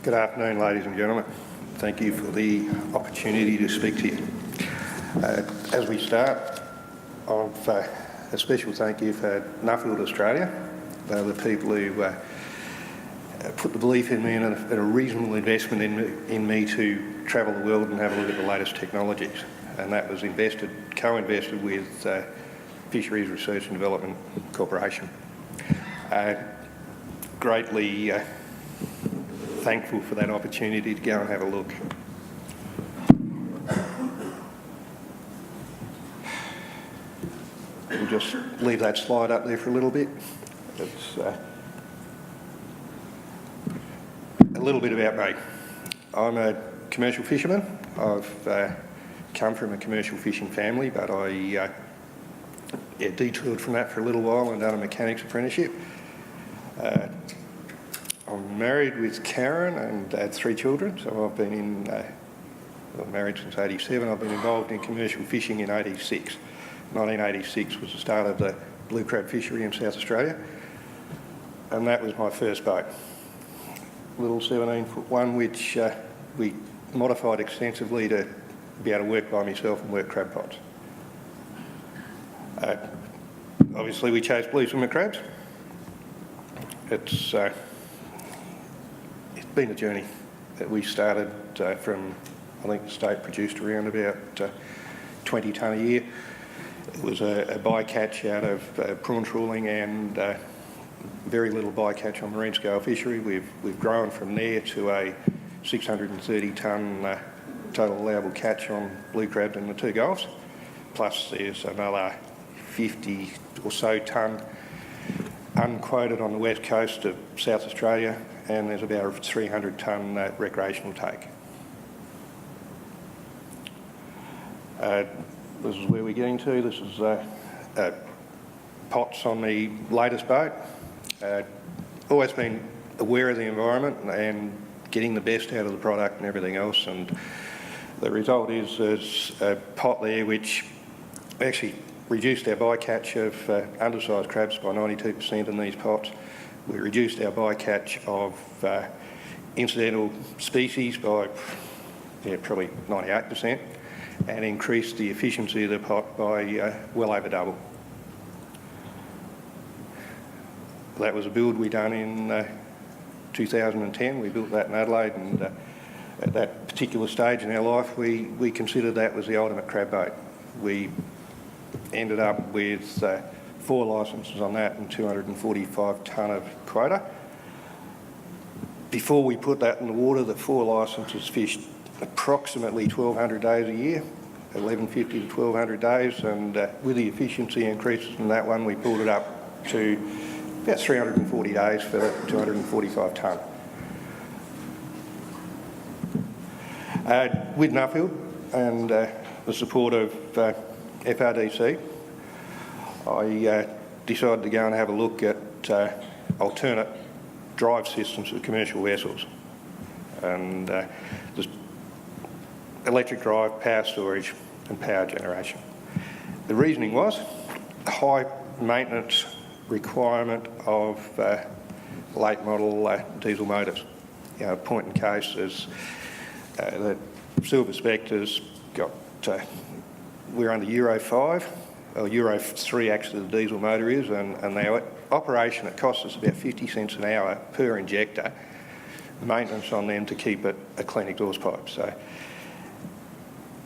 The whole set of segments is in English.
Good afternoon, ladies and gentlemen. Thank you for the opportunity to speak to you. As we start, a special thank you for Nuffield Australia. They're the people who put the belief in me and a reasonable investment in me to travel the world and have a look at the latest technologies. And that was co-invested with Fisheries Research and Development Corporation. Greatly thankful for that opportunity to go and have a look. We'll just leave that slide up there for a little bit. It's a little bit about me. I'm a commercial fisherman. I've come from a commercial fishing family, but I detoured from that for a little while and done a mechanics apprenticeship. I'm married with Karen and had 3 children, so I've been married since '87. I've been involved in commercial fishing in '86. 1986 was the start of the blue crab fishery in South Australia, and that was my first boat. Little 17-foot one, which we modified extensively to be able to work by myself and work crab pots. Obviously we chase blue swimmer crabs. It's been a journey that we started from, I think the state produced around about 20 tonne a year. It was a bycatch out of prawn trawling and very little bycatch on marine scale fishery. We've grown from there to a 630 tonne total allowable catch on blue crabs in the 2 Gulfs. Plus there's another 50 or so tonne unquoted on the west coast of South Australia, and there's about a 300 tonne recreational take. This is where we're getting to. This is pots on the latest boat. Always been aware of the environment and getting the best out of the product and everything else, and the result is there's a pot there which actually reduced our bycatch of undersized crabs by 92% in these pots. We reduced our bycatch of incidental species by probably 98%, and increased the efficiency of the pot by well over double. That was a build we done in 2010. We built that in Adelaide, and at that particular stage in our life we considered that was the ultimate crab boat. We ended up with 4 licences on that and 245 tonne of quota. Before we put that in the water, the 4 licences fished approximately 1,200 days a year, 1150 to 1,200 days, and with the efficiency increases in that one, we pulled it up to about 340 days for the 245 tonne. With Nuffield and the support of FRDC, I decided to go and have a look at alternate drive systems for commercial vessels, and there's electric drive, power storage and power generation. The reasoning was a high maintenance requirement of late model diesel motors. Point in case is the Silver Spectre's got, we're under Euro 5, or Euro 3 actually the diesel motor is, and their operation, it costs us about 50 cents an hour per injector, maintenance on them to keep it a clean exhaust pipe. So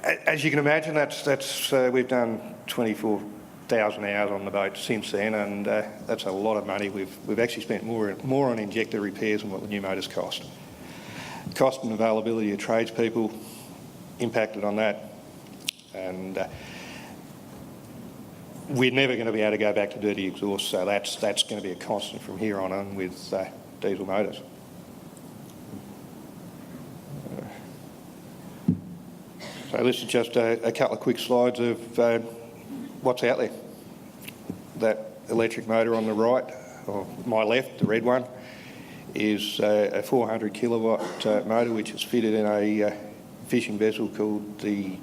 as you can imagine, that's we've done 24,000 hours on the boat since then, and that's a lot of money. We've actually spent more on injector repairs than what the new motors cost. Cost and availability of tradespeople impacted on that, and we're never going to be able to go back to dirty exhaust, so that's going to be a constant from here on with diesel motors. So this is just a couple of quick slides of what's out there. That electric motor on the right, or my left, the red one, is a 400 kilowatt motor which is fitted in a fishing vessel called the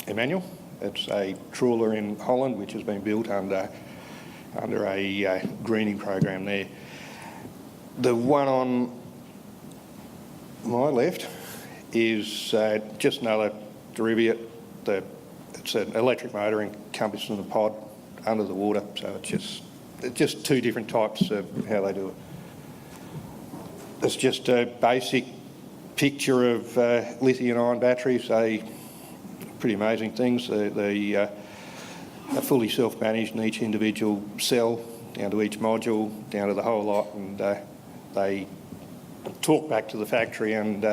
Emmanuel. It's a trawler in Holland which has been built under a greening program there. The one on my left is just another derivative. It's an electric motor encompassed in a pod under the water, so it's just two different types of how they do it. It's just a basic picture of lithium-ion batteries. They pretty amazing things. They are fully self-managed in each individual cell, down to each module, down to the whole lot, and they talk back to the factory and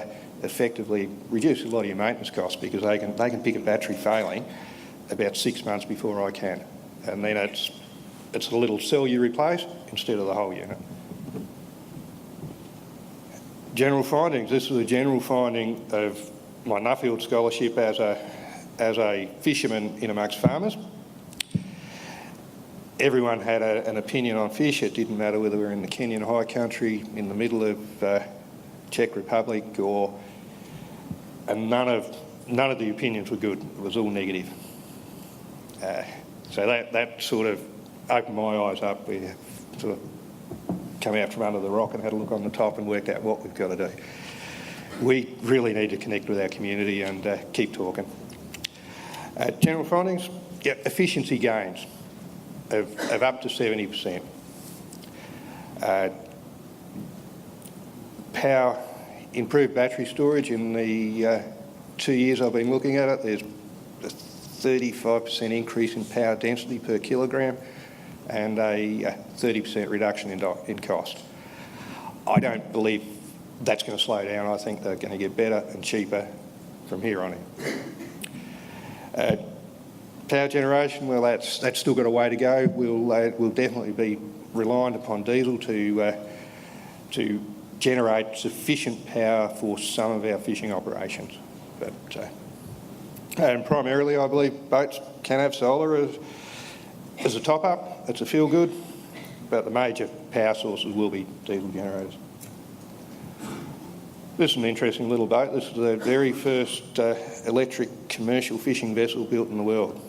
effectively reduce a lot of your maintenance costs, because they can pick a battery failing about 6 months before I can, and then it's a little cell you replace instead of the whole unit. General findings. This is a general finding of my Nuffield Scholarship as a fisherman in amongst farmers. Everyone had an opinion on fish. It didn't matter whether we were in the Kenyan high country, in the middle of Czech Republic, and none of the opinions were good. It was all negative. So that sort of opened my eyes up. We sort of come out from under the rock and had a look on the top and worked out what we've got to do. We really need to connect with our community and keep talking. General findings, efficiency gains of up to 70%. Power, improved battery storage. In the 2 years I've been looking at it, there's a 35% increase in power density per kilogram and a 30% reduction in cost. I don't believe that's going to slow down. I think they're going to get better and cheaper from here on in. Power generation, well, that's still got a way to go. We'll definitely be reliant upon diesel to generate sufficient power for some of our fishing operations. But and primarily, I believe boats can have solar as a top-up. It's a feel-good, but the major power sources will be diesel generators. This is an interesting little boat. This is the very first electric commercial fishing vessel built in the world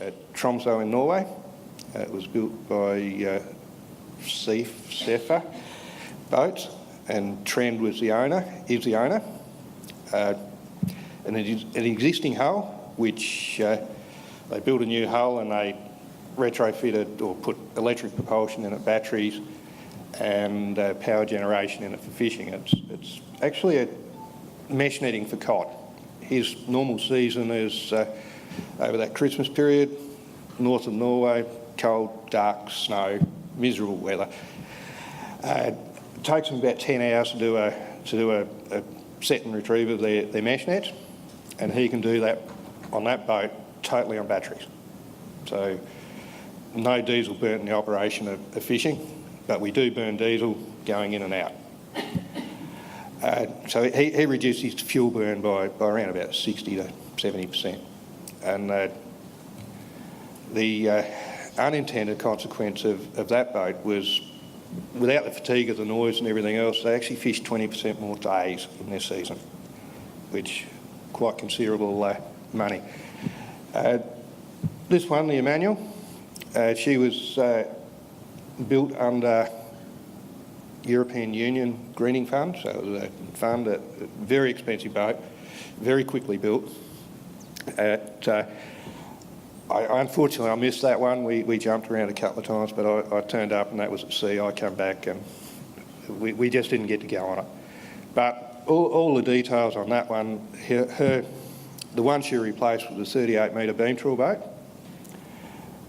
at Tromsø in Norway. It was built by Sefa Boats, and Trend was the owner, is the owner. And it is an existing hull, which they built a new hull and they retrofitted or put electric propulsion in it, batteries, and power generation in it for fishing. It's actually a mesh netting for cod. His normal season is over that Christmas period, north of Norway, cold, dark, snow, miserable weather. It takes them about 10 hours to do a set and retrieve of their mesh nets, and he can do that on that boat totally on batteries. So no diesel burnt in the operation of fishing, but we do burn diesel going in and out. So he reduced his fuel burn by around about 60 to 70%. And the unintended consequence of that boat was, without the fatigue of the noise and everything else, they actually fished 20% more days in their season, which quite considerable money. This one, the Emmanuel, she was built under European Union Greening Fund, so it was a fund, a very expensive boat, very quickly built. Unfortunately, I missed that one. We jumped around a couple of times, but I turned up and that was at sea. I come back and we just didn't get to go on it. But all the details on that one, the one she replaced was a 38-metre beam trawl boat.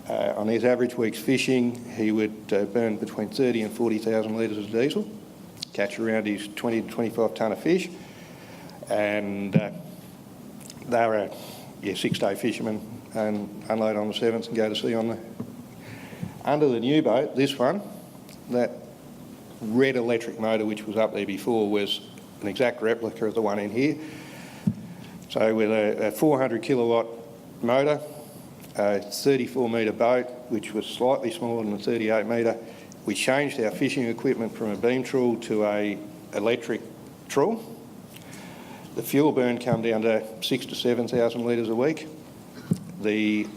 On his average week's fishing, he would burn between 30 and 40,000 litres of diesel, catch around his 20 to 25 tonne of fish, and they were a 6-day fisherman and unload on the 7th and go to sea on the... Under the new boat, this one, that red electric motor which was up there before was an exact replica of the one in here. So with a 400 kilowatt motor, a 34-metre boat, which was slightly smaller than the 38 metre, we changed our fishing equipment from a beam trawl to a electric trawl. The fuel burn came down to 6,000 to 7,000 litres a week. The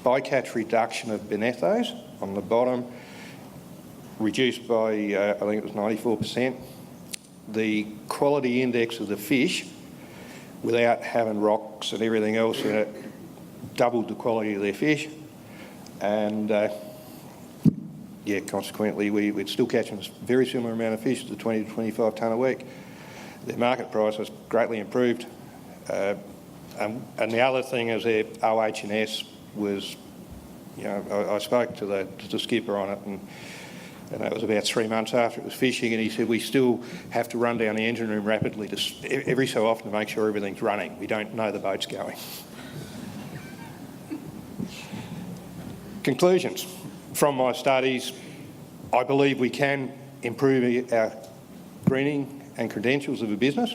bycatch reduction of benethos on the bottom reduced by, I think it was 94%. the quality index of the fish, without having rocks and everything else in it, doubled the quality of their fish. And yeah, consequently, we're still catching a very similar amount of fish, the 20 to 25 tonne a week. Their market price has greatly improved. And the other thing is their OH&S was, you know, I spoke to the skipper on it, and that was about 3 months after it was fishing, and he said we still have to run down the engine room rapidly every so often to make sure everything's running. We don't know the boat's going. Conclusions. From my studies, I believe we can improve our greening and credentials of a business.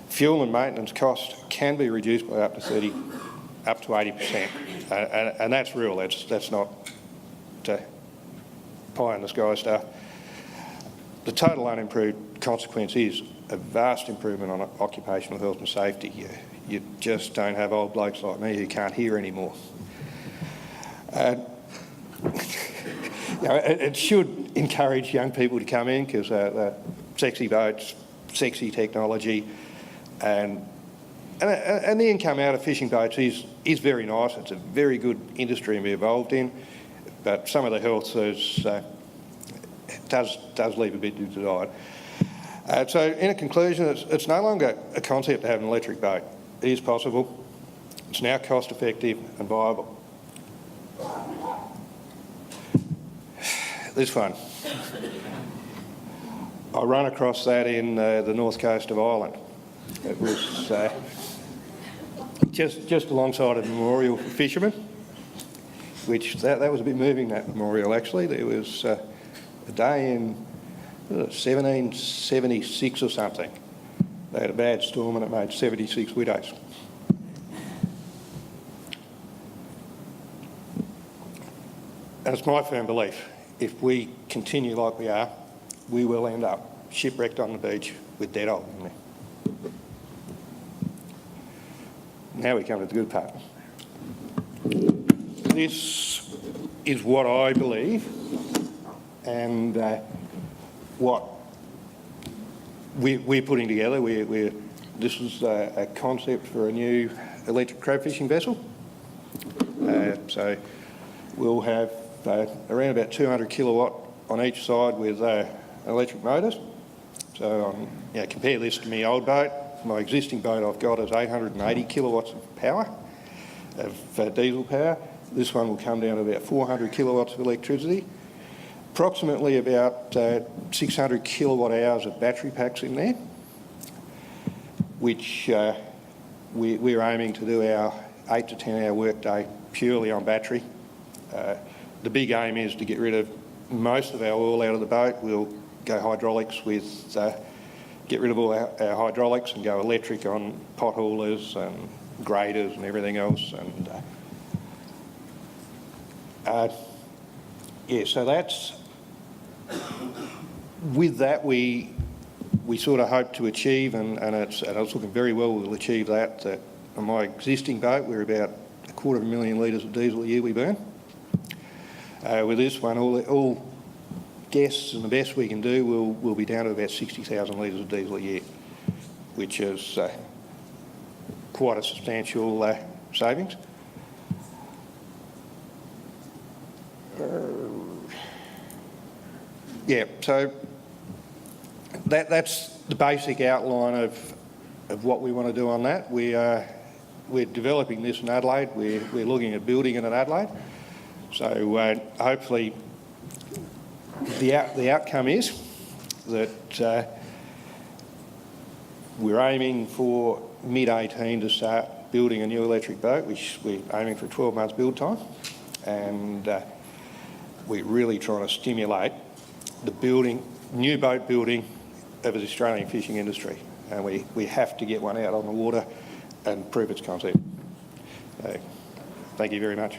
Fuel and maintenance costs can be reduced by up to 80%, and that's real. That's not pie in the sky stuff. The total unimproved consequence is a vast improvement on occupational health and safety. You just don't have old blokes like me who can't hear anymore. You know, it should encourage young people to come in, because sexy boats, sexy technology, and the income out of fishing boats is very nice. It's a very good industry to be involved in, but some of the health does leave a bit to be desired. So in a conclusion, it's no longer a concept to have an electric boat. It is possible. It's now cost effective and viable. This one. I run across that in the north coast of Ireland. It was just alongside a memorial for fishermen, which that was a bit moving, that memorial actually. There was a day in 1776 or something. They had a bad storm and it made 76 widows. And it's my firm belief, if we continue like we are, we will end up shipwrecked on the beach with dead old in there. Now we come to the good part. This is what I believe, and what we're putting together. This is a concept for a new electric crab fishing vessel. So we'll have around about 200 kilowatt on each side with electric motors. So compare this to my old boat. My existing boat I've got is 880 kilowatts of power, of diesel power. This one will come down to about 400 kilowatts of electricity. Approximately about 600 kilowatt hours of battery packs in there, which we're aiming to do our 8 to 10 hour workday purely on battery. The big aim is to get rid of most of our oil out of the boat. We'll go hydraulics with, get rid of all our hydraulics and go electric on pot haulers and graders and everything else. And so that's, with that we sort of hope to achieve, and it's looking very well we'll achieve that. On my existing boat we're about 250,000 litres of diesel a year we burn. With this one, all guests and the best we can do, we'll be down to about 60,000 litres of diesel a year, which is quite a substantial savings. So that's the basic outline of what we want to do on that. We're developing this in Adelaide. We're looking at building it in Adelaide. So hopefully the outcome is that we're aiming for mid-18 to start building a new electric boat, which we're aiming for 12 months build time, and we're really trying to stimulate the new boat building of the Australian fishing industry, and we have to get one out on the water and prove its concept. Thank you very much.